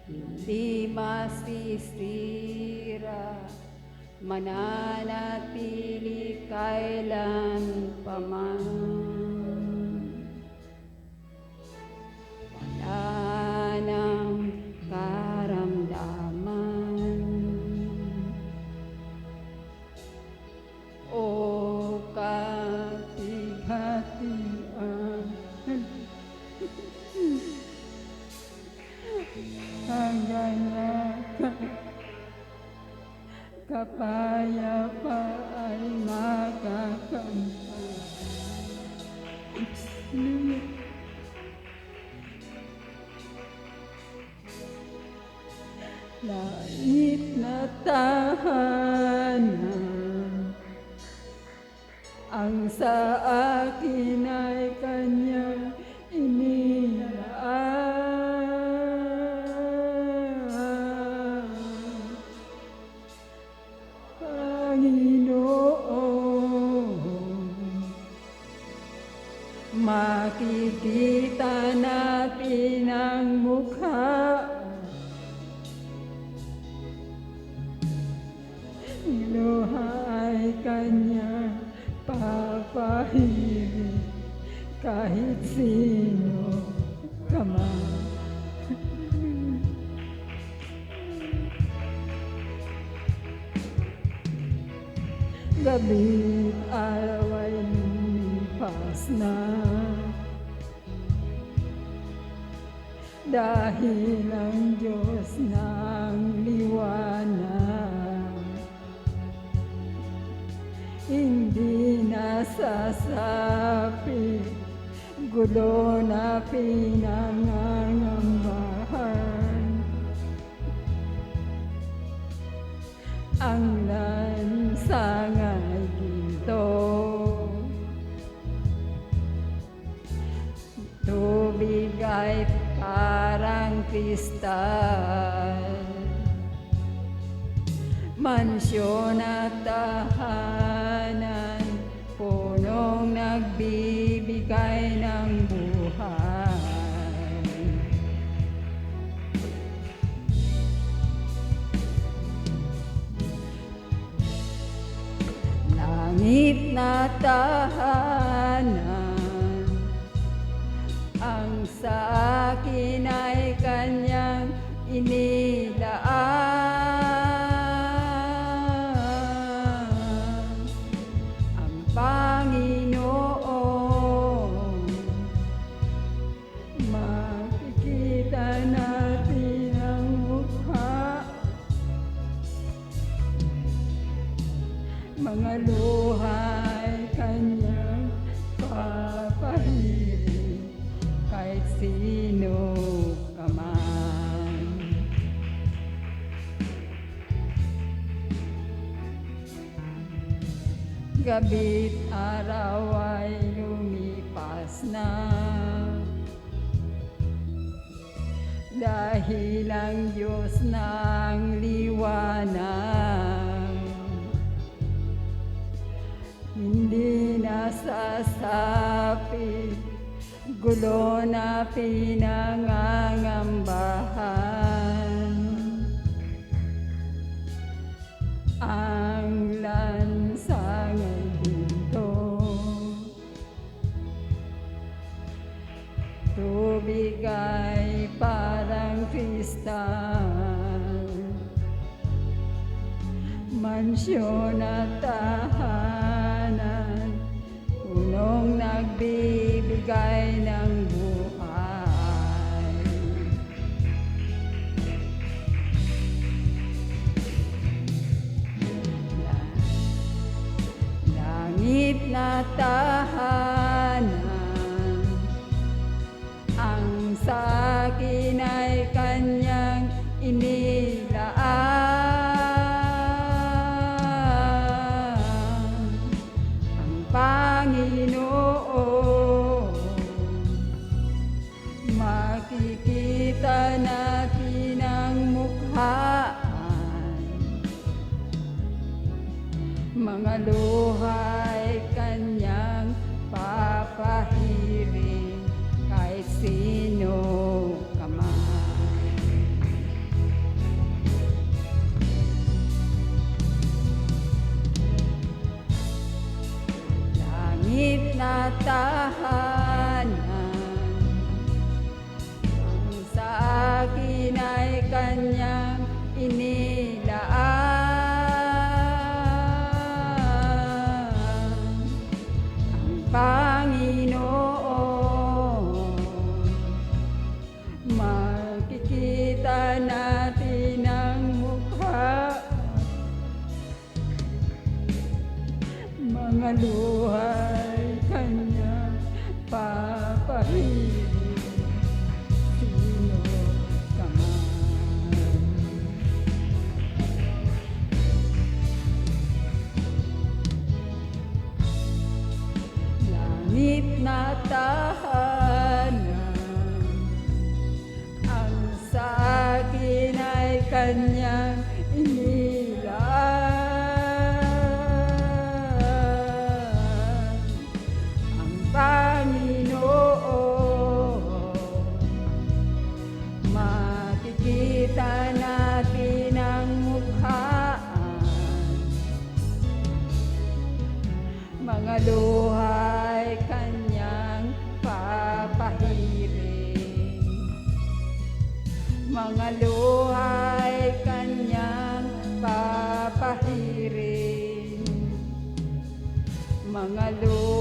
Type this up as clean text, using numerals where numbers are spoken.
Hindi masisira, mananatili kailan paman. Wala nang karamdaman o kapighatian hanggang kapayapaan makakamtan. Langit na tahanan, ang sa akin ay kanyang inilaan. Panginoon, makikita natin ang mukha, luha ay kanyang papahirin kahit sino ka man. Gabi't araw ay lumipas na, dahil ang Diyos ng liwanag hindi nasasapi, gulo na pinangangambahan. Ang lansang ay ginto, tubig ay parang kristal, mansyon at tahanan, punong nagbibigay ng buhay. Langit na tahanan, ang sa akin ay kanyang inilaan. Ang Panginoon, makikita natin ang mukha, mga luha ay kanyang papahirin kahit sino ka man. Gabi't araw ay lumipas na, dahil ang Diyos ng liwanag hindi nasasapi, gulo na pinangangambahan. Ang lansang ay ginto, tubig ay parang kristal, mansyon at tahanan, punong nagbibigay ng buhay. Langit na tahanan, ang sa akin ay kanyang inilaan. Ang Panginoon, makikita natin ang mukhaan, mga luhay kanyang papahirin kahit sino ka man. tahanan. Ang sa akin ay kanyang inilaan. Ang Panginoon, makikita natin ang mukha. Mga luhay kanya papahirin, sino ka man. Langit na tahanan, ang sa akin ay kanyang inilaan. Ang Panginoon, makikita natin ang mukhaan. Mga luhay kanyang papahirin, mga luhay kanyang papahirin, mga luhay